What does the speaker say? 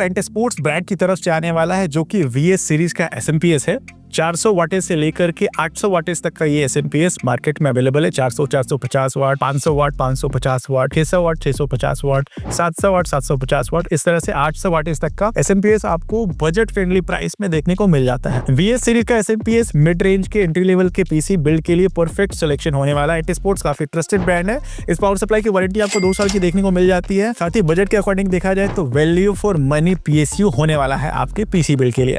Anti sports brand की तरफ से आने वाला है जो कि VS सीरीज का SMP है। 400 वाटेज से लेकर के 800 वाटेज तक का ये SMP मार्केट में अवेलेबल है। 400 450 वाट, 500 वाट 550 वाट, 600 वाट 650 वाट, 700 वाट 750 वाट, इस तरह से 800 वाटेज तक का SMP आपको बजट फ्रेंडली प्राइस में देखने को मिल जाता है। VS सीरीज का SMP मिड रेंज के एंट्री लेवल के PC बिल्ड के लिए परफेक्ट सिलेक्शन होने वाला है। एंटी स्पोर्ट्स काफी ट्रस्टेड ब्रांड है। इस पावर सप्लाई की वारंटी आपको 2 साल की देखने को मिल जाती है। साथ ही बजट के अकॉर्डिंग देखा जाए तो वैल्यू फॉर मनी PSU होने वाला है आपके PC बिल्ड के लिए।